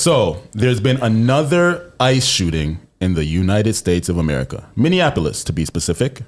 So there's been another ICE shooting in the United States of America, Minneapolis to be specific.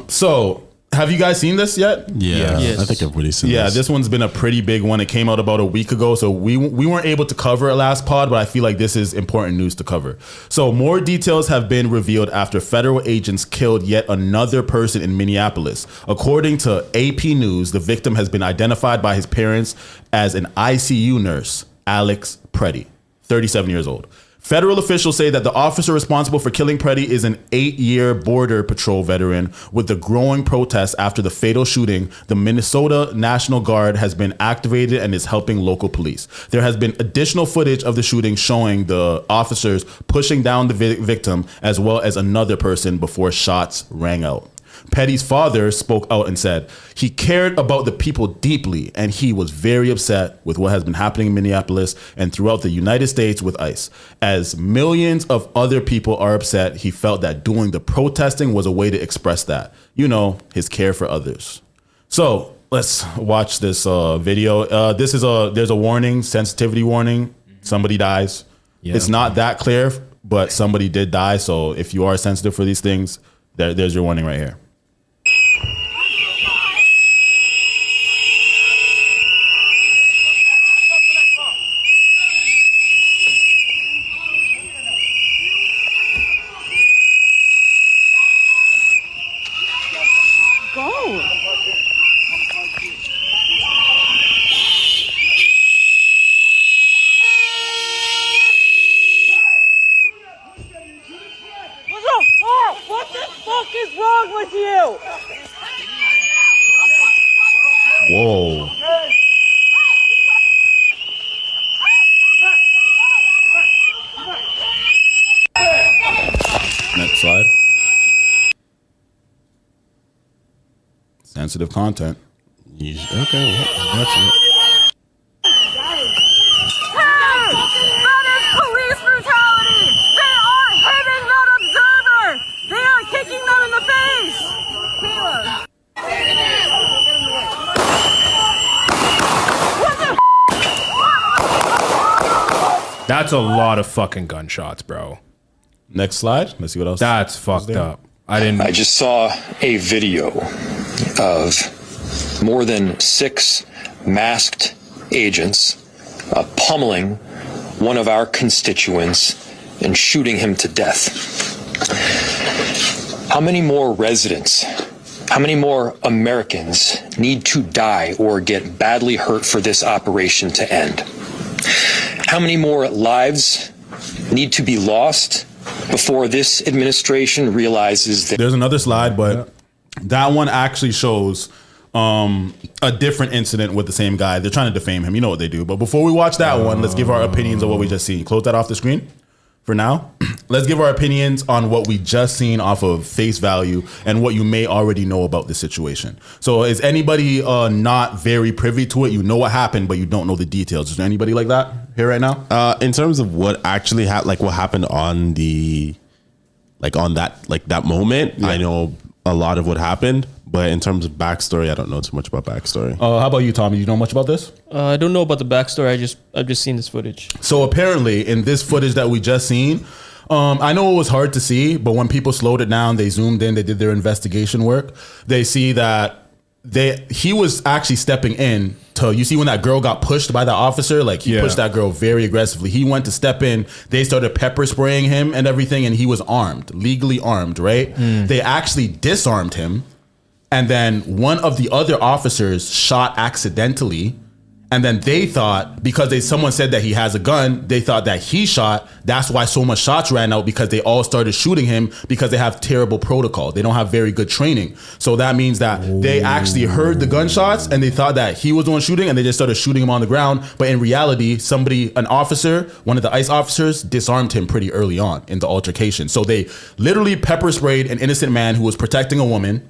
So have you guys seen this yet? Yeah, yes. I think everybody's seen this. Yeah, this one's been a pretty big one. It came out about a week ago, so we weren't able to cover it last pod, but I feel like this is important news to cover. So more details have been revealed after federal agents killed yet another person in Minneapolis. According to AP News, the victim has been identified by his parents as an ICU nurse, Alex Pretti, 37 years old. Federal officials say that the officer responsible for killing Pretti is an 8-year Border Patrol veteran. With the growing protests after the fatal shooting, the Minnesota National Guard has been activated and is helping local police. There has been additional footage of the shooting showing the officers pushing down the victim as well as another person before shots rang out. Petty's father spoke out and said he cared about the people deeply and he was very upset with what has been happening in Minneapolis and throughout the United States with ICE. As millions of other people are upset, he felt that doing the protesting was a way to express that, you know, his care for others. So let's watch this video. There's a warning, sensitivity warning. Somebody dies. Yeah. It's not that clear, but somebody did die. So if you are sensitive for these things, there's your warning right here. What the fuck is wrong with you? Whoa. Next slide. Sensitive content. Okay, watching it. That's a lot of fucking gunshots, bro. Next slide. Let's see what else. That's fucked up. I just saw a video of more than 6 masked agents pummeling one of our constituents and shooting him to death. How many more residents, how many more Americans need to die or get badly hurt for this operation to end? How many more lives need to be lost before this administration realizes that... There's another slide, but that one actually shows a different incident with the same guy. They're trying to defame him. You know what they do. But before we watch that one, let's give our opinions on what we just seen. Close that off the screen for now. Let's give our opinions on what we just seen off of face value and what you may already know about the situation. So is anybody not very privy to it? You know what happened, but you don't know the details. Is there anybody like that here right now? In terms of what actually happened, what happened on the, on that moment, yeah. I know a lot of what happened. But in terms of backstory, I don't know too much about backstory. How about you, Tommy? You know much about this? I don't know about the backstory. I've just seen this footage. So apparently, in this footage that we just seen, I know it was hard to see, but when people slowed it down, they zoomed in, they did their investigation work. They see that he was actually stepping in to, you see when that girl got pushed by the officer, he pushed that girl very aggressively. He went to step in, they started pepper spraying him and everything, and he was armed, legally armed, right? They actually disarmed him. And then one of the other officers shot accidentally. And then they thought, because someone said that he has a gun, they thought that he shot. That's why so much shots ran out, because they all started shooting him because they have terrible protocol. They don't have very good training. So that means that they actually heard the gunshots and they thought that he was the one shooting, and they just started shooting him on the ground. But in reality, an officer, one of the ICE officers, disarmed him pretty early on in the altercation. So they literally pepper sprayed an innocent man who was protecting a woman,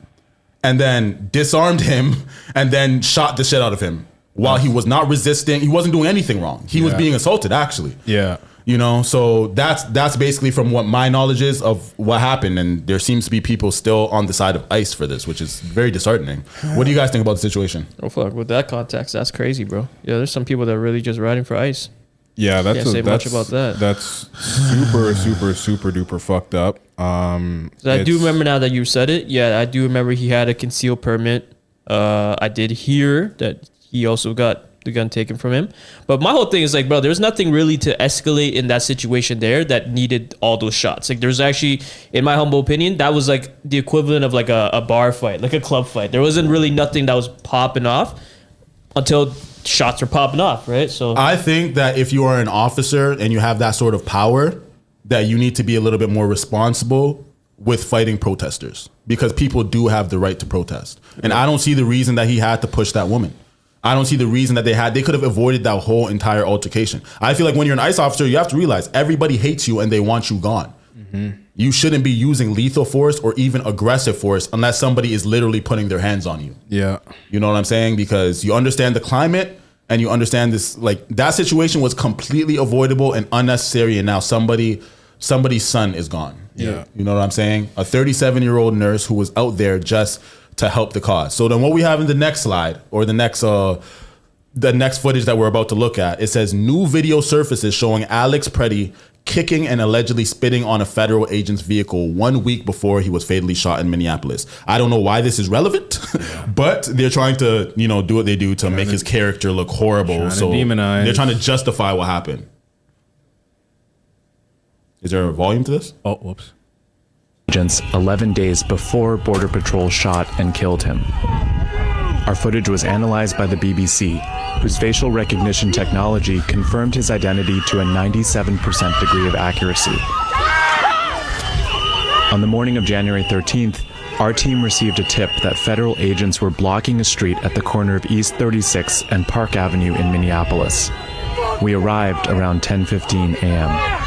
and then disarmed him, and then shot the shit out of him while he was not resisting. He wasn't doing anything wrong. He was being assaulted, actually. Yeah. You know, so that's basically from what my knowledge is of what happened. And there seems to be people still on the side of ICE for this, which is very disheartening. What do you guys think about the situation? Oh, fuck. With that context, that's crazy, bro. Yeah, there's some people that are really just riding for ICE. Yeah, Can't say much about that. That's super duper fucked up. So I do remember now that you said it. Yeah, I do remember he had a concealed permit. I did hear that he also got the gun taken from him. But my whole thing is like, bro, there's nothing really to escalate in that situation there that needed all those shots. Like there's actually, in my humble opinion, that was like the equivalent of like a bar fight, like a club fight. There wasn't really nothing that was popping off until shots were popping off, right? So I think that if you are an officer and you have that sort of power, that you need to be a little bit more responsible with fighting protesters, because people do have the right to protest. And I don't see the reason that he had to push that woman. I don't see the reason that they could have avoided that whole entire altercation. I feel like when you're an ICE officer, you have to realize everybody hates you and they want you gone. Mm-hmm. You shouldn't be using lethal force or even aggressive force unless somebody is literally putting their hands on you. Yeah. You know what I'm saying? Because you understand the climate and you understand this, like that situation was completely avoidable and unnecessary. And now somebody's son is gone. Yeah. You know what I'm saying? A 37-year-old nurse who was out there just to help the cause. So then what we have in the next slide, or the next footage that we're about to look at, it says new video surfaces showing Alex Pretti kicking and allegedly spitting on a federal agent's vehicle 1 week before he was fatally shot in Minneapolis. I don't know why this is relevant, but they're trying to, do what they do to make his character look horrible. So they're trying to justify what happened. Is there a volume to this? Oh, whoops. Agents 11 days before Border Patrol shot and killed him. Our footage was analyzed by the BBC, whose facial recognition technology confirmed his identity to a 97% degree of accuracy. On the morning of January 13th, our team received a tip that federal agents were blocking a street at the corner of East 36 and Park Avenue in Minneapolis. We arrived around 10:15 a.m.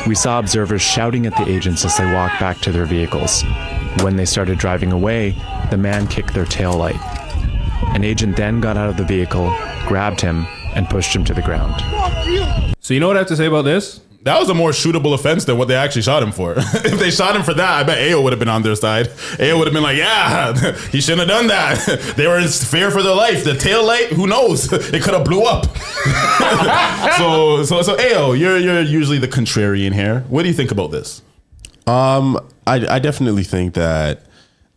We saw observers shouting at the agents as they walked back to their vehicles. When they started driving away, the man kicked their taillight. An agent then got out of the vehicle, grabbed him, and pushed him to the ground. So you know what I have to say about this? That was a more shootable offense than what they actually shot him for. If they shot him for that, I bet AO would have been on their side. AO would have been like, yeah, he shouldn't have done that. They were in fear for their life. The tail light, who knows? It could have blew up. So AO, you're usually the contrarian here. What do you think about this? I definitely think that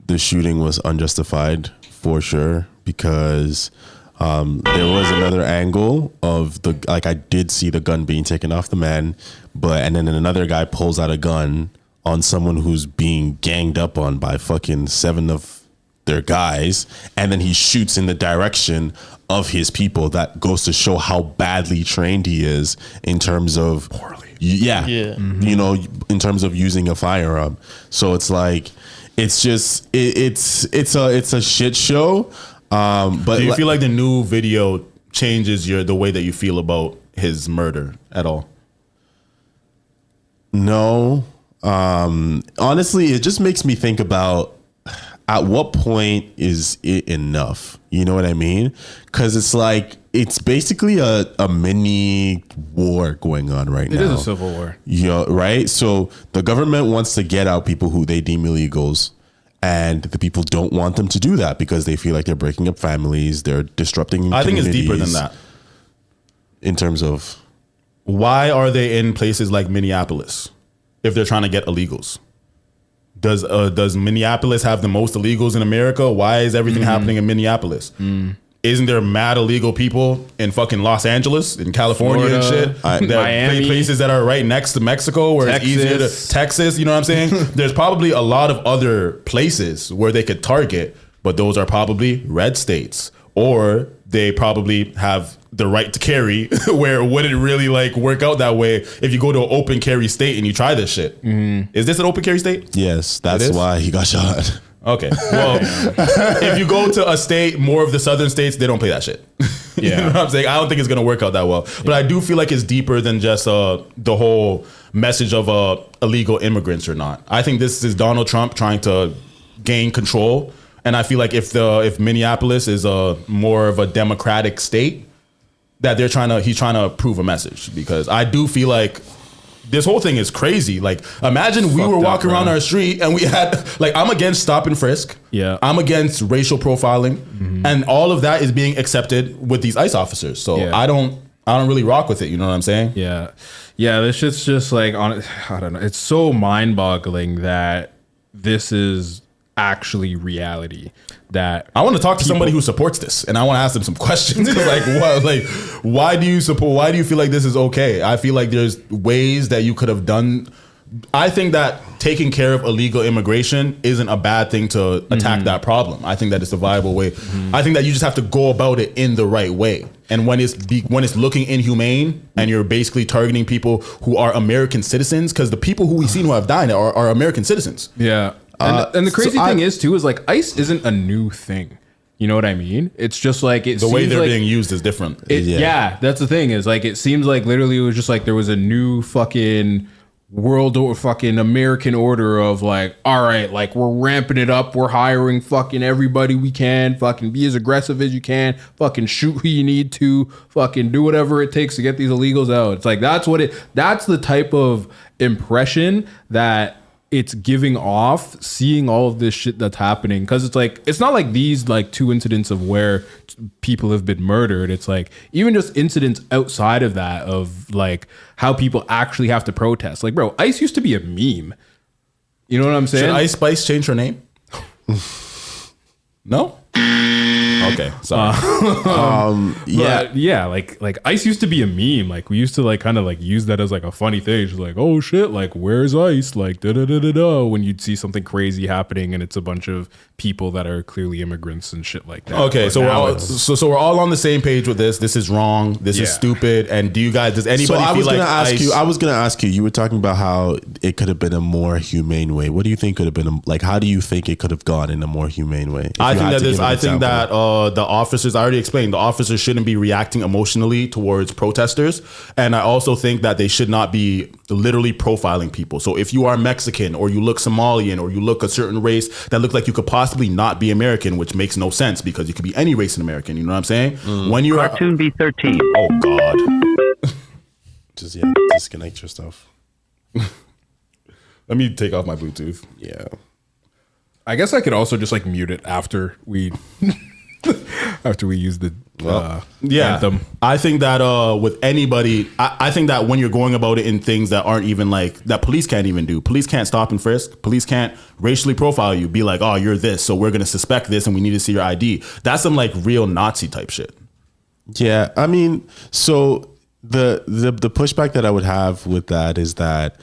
the shooting was unjustified for sure, because there was another angle of I did see the gun being taken off the man, and then another guy pulls out a gun on someone who's being ganged up on by fucking 7 of their guys, and then he shoots in the direction of his people. That goes to show how badly trained he is in terms of in terms of using a firearm. So it's like, it's just it's a shit show. But do you feel like the new video changes the way that you feel about his murder at all? No. Honestly, it just makes me think about, at what point is it enough? You know what I mean? Because it's like, it's basically a mini war going on right now. It is a civil war. Yeah, right? So the government wants to get out people who they deem illegals. And the people don't want them to do that because they feel like they're breaking up families, they're disrupting I think it's deeper than that. In terms of, why are they in places like Minneapolis if they're trying to get illegals? Does Minneapolis have the most illegals in America? Why is everything happening in Minneapolis? Isn't there mad illegal people in fucking Los Angeles, in California, Florida, and shit? Miami, places that are right next to Mexico, where Texas. it's easier to Texas. You know what I'm saying? There's probably a lot of other places where they could target, but those are probably red states, or they probably have the right to carry, where it wouldn't really work out that way if you go to an open carry state and you try this shit. Is this an open carry state? yes, that's why he got shot. Okay. Well, if you go to a state, more of the southern states, they don't play that shit. You know what I'm saying? I don't think it's going to work out that well. But I do feel like it's deeper than just the whole message of illegal immigrants or not. I think this is Donald Trump trying to gain control. And I feel like if Minneapolis is more of a democratic state, that he's trying to prove a message. Because I do feel like this whole thing is crazy. Imagine we were walking around our street and we had, I'm against stop and frisk. Yeah. I'm against racial profiling. And all of that is being accepted with these ICE officers. So I don't I don't really rock with it. You know what I'm saying? Yeah. This shit's just like I don't know. It's so mind-boggling that this is actually reality. That I want to talk to somebody who supports this, and I want to ask them some questions. Like, what? Like, why do you support? Why do you feel like this is okay? I feel like there's ways that you could have done. I think that taking care of illegal immigration isn't a bad thing to attack that problem. I think that it's a viable way. I think that you just have to go about it in the right way. And when it's looking inhumane and you're basically targeting people who are American citizens, because the people who we've seen who have died are American citizens. Yeah. And the crazy thing is too is like ICE isn't a new thing. You know what I mean? It's just like the way they're being used is different. Yeah, that's the thing is like it seems like literally it was just like there was a new fucking world or fucking American order of like, all right, like we're ramping it up, we're hiring fucking everybody we can, fucking be as aggressive as you can, fucking shoot who you need to, fucking do whatever it takes to get these illegals out. It's like that's the type of impression that it's giving off, seeing all of this shit that's happening. Because it's like, it's not like these like 2 incidents of where people have been murdered. It's like even just incidents outside of that of like how people actually have to protest. Like, bro, ICE used to be a meme. You know what I'm saying? Should Ice Spice change her name? No? Okay, sorry. Yeah, like ICE used to be a meme. Like we used to like kind of like use that as like a funny thing. It's like, oh shit, like where's ICE? Like da da da da da. When you'd see something crazy happening and it's a bunch of people that are clearly immigrants and shit like that. Okay, But so now we're all on the same page with this. This is wrong. This is stupid. And does anybody So I was feel gonna like ask you. I was gonna ask you. You were talking about how it could have been a more humane way. What do you think could have been like? How do you think it could have gone in a more humane way? I think that the officers, I already explained, the officers shouldn't be reacting emotionally towards protesters. And I also think that they should not be literally profiling people. So if you are Mexican or you look Somalian or you look a certain race that look like you could possibly not be American, which makes no sense because you could be any race in American. You know what I'm saying? When you're Cartoon B13. Oh God. Just disconnect yourself. Let me take off my Bluetooth. Yeah. I guess I could also just like mute it after we use the anthem. I think that with anybody, I think that when you're going about it in things that aren't even like that police can't even do. Police can't stop and frisk. Police can't racially profile you. Be like, oh, you're this, so we're gonna suspect this, and we need to see your ID. That's some like real Nazi type shit. Yeah, I mean, so the pushback that I would have with that is that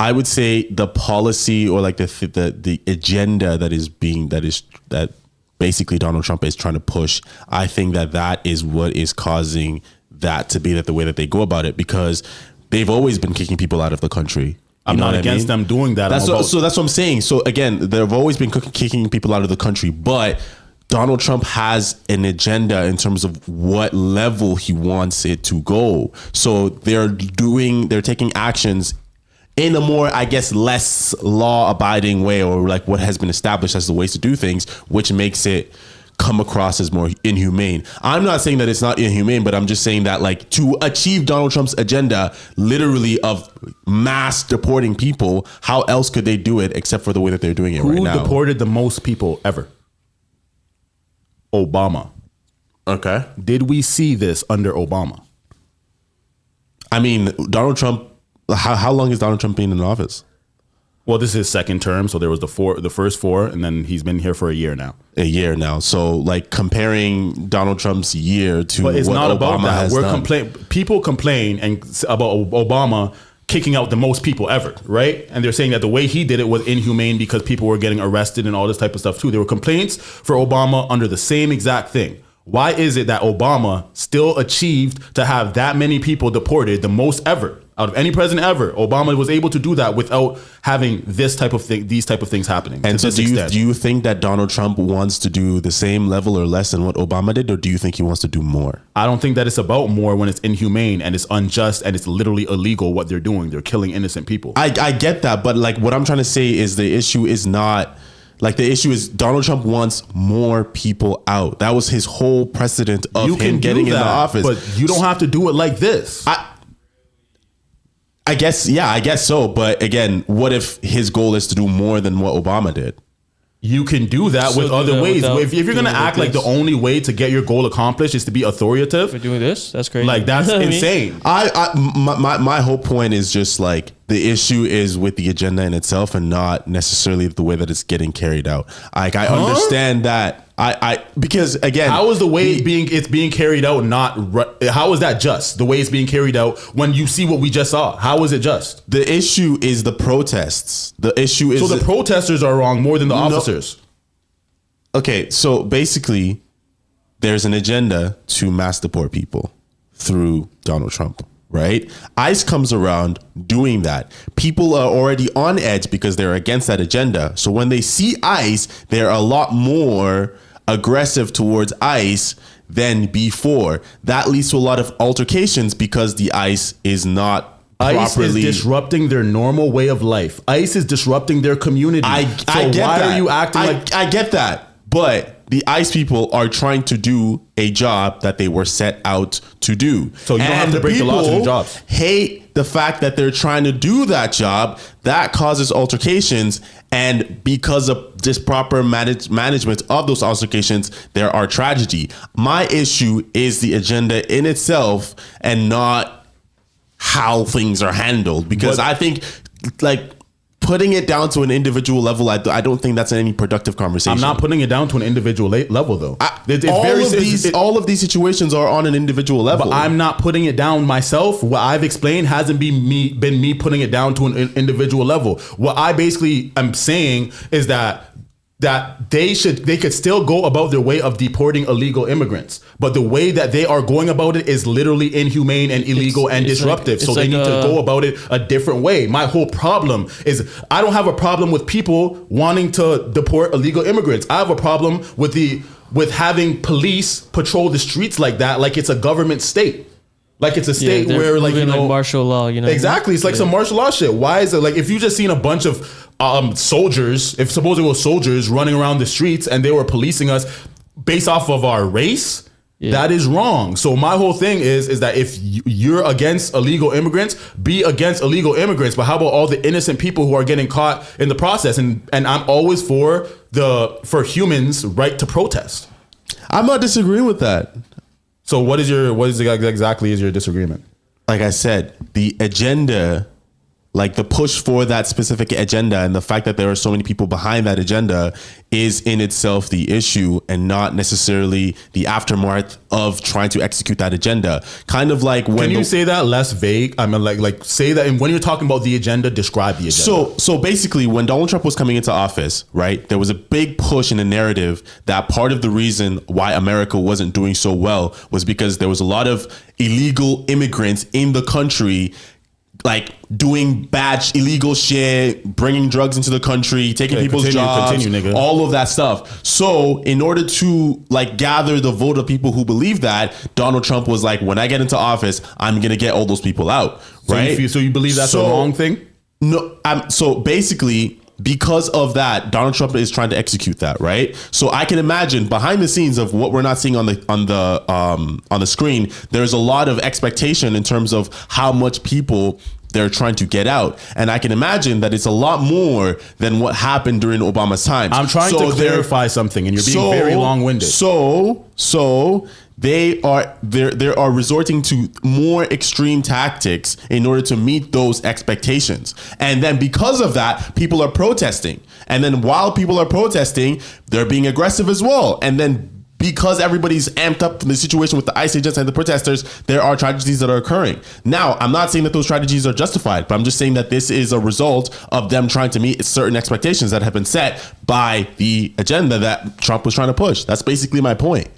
I would say the policy or like the agenda that basically Donald Trump is trying to push. I think that is what is causing that to be that the way that they go about it, because they've always been kicking people out of the country. I'm not against them doing that. So that's what I'm saying. So again, they've always been kicking people out of the country, but Donald Trump has an agenda in terms of what level he wants it to go. So they're taking actions in a more, I guess, less law-abiding way, or like what has been established as the ways to do things, which makes it come across as more inhumane. I'm not saying that it's not inhumane, but I'm just saying that like to achieve Donald Trump's agenda, literally of mass deporting people, how else could they do it except for the way that they're doing it right now? Who deported the most people ever? Obama. Okay. Did we see this under Obama? I mean, Donald Trump, how long has Donald Trump been in office? Well, this is his second term, so there was the first 4, and then he's been here for a year now. So, like comparing Donald Trump's year to but it's what not Obama about that. has done. People complain about Obama kicking out the most people ever, right? And they're saying that the way he did it was inhumane because people were getting arrested and all this type of stuff too. There were complaints for Obama under the same exact thing. Why is it that Obama still achieved to have that many people deported, the most ever out of any president ever? Obama was able to do that without having these type of things happening. And so do you think that Donald Trump wants to do the same level or less than what Obama did, or do you think he wants to do more? I don't think that it's about more when it's inhumane and it's unjust and it's literally illegal what they're doing. They're killing innocent people. I get that, but like what I'm trying to say is the issue is not... Like the issue is Donald Trump wants more people out. That was his whole precedent of him getting in the office. But you don't have to do it like this. I guess so. But again, what if his goal is to do more than what Obama did? you can do that with other ways. If you're going to act like the only way to get your goal accomplished is to be authoritative. For doing this, that's crazy. Like, that's insane. My whole point is just like the issue is with the agenda in itself and not necessarily the way that it's getting carried out. Like, I understand that. Because again, how is the way it's being carried out how is that just the way it's being carried out when you see what we just saw? How is it just? The issue is the protests. The issue is the protesters are wrong more than the officers. Okay, so basically, there's an agenda to mass deport people through Donald Trump. Right? ICE comes around doing that. People are already on edge because they're against that agenda. So when they see ICE, they're a lot more aggressive towards ICE than before. That leads to a lot of altercations because the ICE is not ICE is disrupting their normal way of life. ICE is disrupting their community. I get that. Are you acting like... I get that. But the ICE people are trying to do a job that they were set out to do. So you don't have to break the law to do jobs. Hate the fact that they're trying to do that job. That causes altercations. And because of this proper management of those altercations, there are tragedy. My issue is the agenda in itself and not how things are handled. Because I think like putting it down to an individual level, I don't think that's any productive conversation. I'm not putting it down to an individual level, though. All of these situations are on an individual level. But I'm not putting it down myself. What I've explained hasn't been me putting it down to an individual level. What I basically am saying is that they could still go about their way of deporting illegal immigrants, but the way that they are going about it is literally inhumane and illegal and disruptive. So they need to go about it a different way. My whole problem is I don't have a problem with people wanting to deport illegal immigrants. I have a problem with having police patrol the streets like that, like it's a government state. Like it's a state where like, martial law, Exactly. It's like some martial law shit. Why is it like if you just seen a bunch of soldiers, if suppose it was soldiers running around the streets and they were policing us based off of our race, that is wrong. So my whole thing is that if you're against illegal immigrants, be against illegal immigrants. But how about all the innocent people who are getting caught in the process? And I'm always for humans' right to protest. I'm not disagreeing with that. So what exactly is your disagreement? Like I said, the agenda, like the push for that specific agenda and the fact that there are so many people behind that agenda is in itself the issue and not necessarily the aftermath of trying to execute that agenda. Kind of like when... Can you say that less vague? I mean, like say that, and when you're talking about the agenda, describe the agenda. So basically when Donald Trump was coming into office, right, there was a big push in the narrative that part of the reason why America wasn't doing so well was because there was a lot of illegal immigrants in the country, like doing bad illegal shit, bringing drugs into the country, taking people's jobs, all of that stuff. So in order to like gather the vote of people who believe that, Donald Trump was like, when I get into office, I'm going to get all those people out. Right. So you believe that's a wrong thing? No. So basically, because of that, Donald Trump is trying to execute that, right? So I can imagine behind the scenes of what we're not seeing on the screen, there's a lot of expectation in terms of how much people they're trying to get out. And I can imagine that it's a lot more than what happened during Obama's time. I'm trying to clarify something and you're being very long-winded. So they are resorting to more extreme tactics in order to meet those expectations. And then because of that, people are protesting. And then while people are protesting, they're being aggressive as well. And then because everybody's amped up from the situation with the ICE agents and the protesters, there are tragedies that are occurring. Now, I'm not saying that those tragedies are justified, but I'm just saying that this is a result of them trying to meet certain expectations that have been set by the agenda that Trump was trying to push. That's basically my point.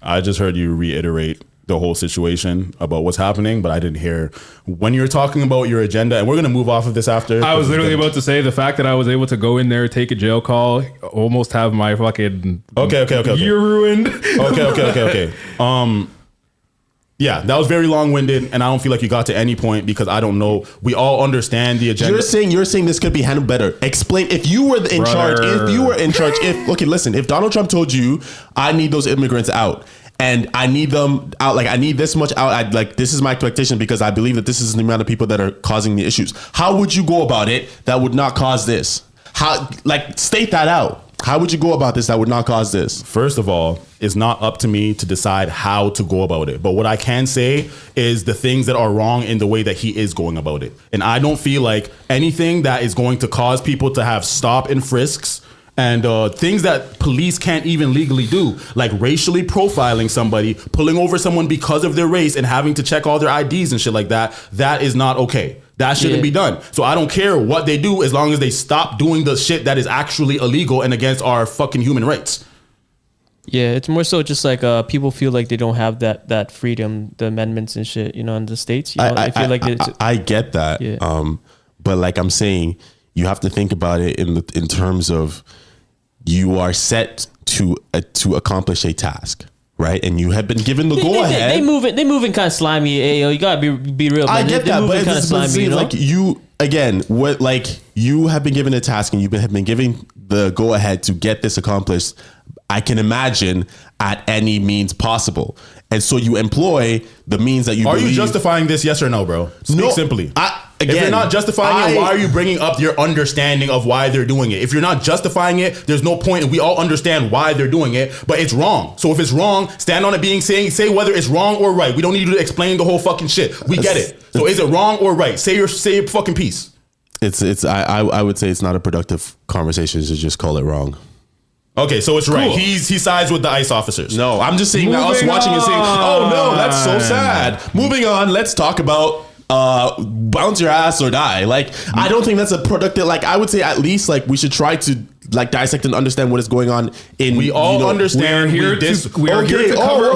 I just heard you reiterate the whole situation about what's happening, but I didn't hear when you were talking about your agenda, and we're going to move off of this after. I was literally about to say the fact that I was able to go in there, take a jail call, almost have my fucking year ruined. Okay. Yeah, that was very long-winded, and I don't feel like you got to any point because I don't know. We all understand the agenda. You're saying this could be handled better. Explain if you were in charge. If Donald Trump told you, I need those immigrants out. And I need them out. Like I need this much out. This is my expectation because I believe that this is the amount of people that are causing the issues. How would you go about it that would not cause this? How, like, state that out. How would you go about this that would not cause this? First of all, it's not up to me to decide how to go about it. But what I can say is the things that are wrong in the way that he is going about it. And I don't feel like anything that is going to cause people to have stop and frisks and things that police can't even legally do, like racially profiling somebody, pulling over someone because of their race and having to check all their IDs and shit like that, that is not okay. That shouldn't be done. So I don't care what they do as long as they stop doing the shit that is actually illegal and against our fucking human rights. Yeah, it's more so just like people feel like they don't have that freedom, the amendments and shit, you know, in the States. You know, I feel like I get that. Yeah. But like I'm saying, you have to think about it in terms of you are set to accomplish a task. Right, and you have been given the go ahead. They moving kind of slimy. Hey, yo, you gotta be real. Man. I get that, but it's slimy, you know? Like you again, what like you have been given a task and have been given the go ahead to get this accomplished. I can imagine at any means possible, and so you employ the means that you. Are believe, you justifying this? Yes or no, bro? Speak simply. Again, if you're not justifying it, why are you bringing up your understanding of why they're doing it? If you're not justifying it, there's no point. And we all understand why they're doing it, but it's wrong. So if it's wrong, stand on it say whether it's wrong or right. We don't need you to explain the whole fucking shit. We get it. So is it wrong or right? Say your fucking piece. I would say it's not a productive conversation to just call it wrong. Okay, so it's right. He sides with the ICE officers. No, I'm just saying that us watching and saying, oh no, that's so sad. Moving on, let's talk about bounce your ass or die. Like, I don't think that's a productive, like, I would say at least like we should try to like dissect and understand what is going on in. We all understand. We are here to cover.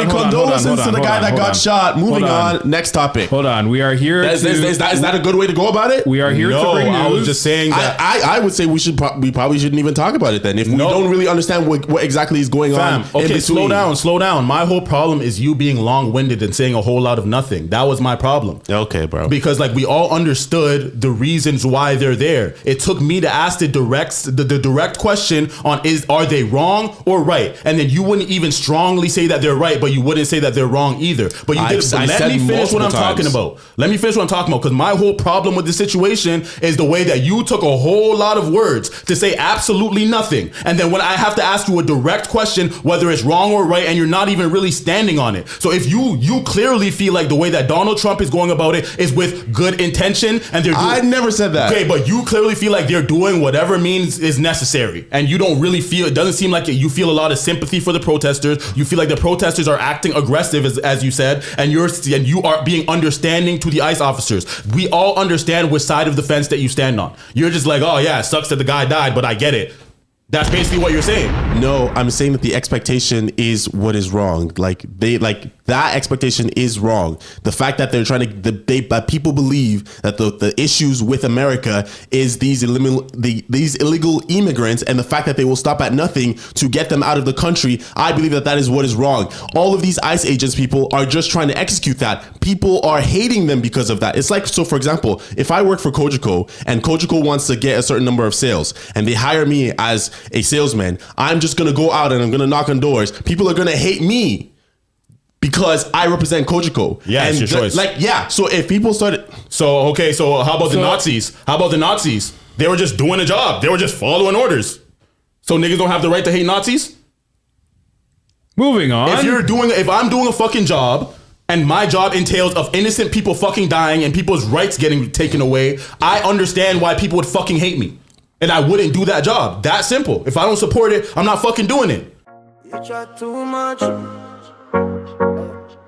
Condolences to the guy that got shot. Moving on. Next topic. Hold on. We are here. Is that a good way to go about it? We are here to bring news. I was just saying that. I would say we probably shouldn't even talk about it then if we don't really understand what exactly is going on. Okay, slow down. My whole problem is you being long-winded and saying a whole lot of nothing. That was my problem. Okay, bro. Because like we all understood the reasons why they're there. It took me to ask the direct question on are they wrong or right, and then you wouldn't even strongly say that they're right, but you wouldn't say that they're wrong either. But you did. Let me finish what I'm talking about. Let me finish what I'm talking about, because my whole problem with the situation is the way that you took a whole lot of words to say absolutely nothing, and then when I have to ask you a direct question whether it's wrong or right, and you're not even really standing on it. So if you clearly feel like the way that Donald Trump is going about it is with good intention, and they're I never said that. Okay, but you clearly feel like they're doing whatever means is necessary. And you don't really feel, it doesn't seem like you feel a lot of sympathy for the protesters. You feel like the protesters are acting aggressive, as you said, and you are being understanding to the ICE officers. We all understand which side of the fence that you stand on. You're just like, oh yeah, it sucks that the guy died, but I get it. That's basically what you're saying. No, I'm saying that the expectation is what is wrong. Like that expectation is wrong. The fact that they're trying to that people believe that the issues with America is these illegal immigrants, and the fact that they will stop at nothing to get them out of the country. I believe that is what is wrong. All of these ICE agents people are just trying to execute that. People are hating them because of that. It's like, so for example, if I work for Cogeco and Cogeco wants to get a certain number of sales and they hire me as a salesman, I'm just going to go out and I'm going to knock on doors. People are going to hate me because I represent Cogeco. Yeah, and it's your choice. Like, yeah. So if people started. So how about the Nazis? How about the Nazis? They were just doing a job. They were just following orders. So niggas don't have the right to hate Nazis? Moving on. If I'm doing a fucking job and my job entails of innocent people fucking dying and people's rights getting taken away, I understand why people would fucking hate me. And I wouldn't do that job. That simple. If I don't support it, I'm not fucking doing it. You try too much.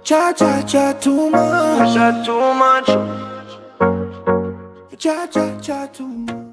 Try too much. Try too much. Try too much.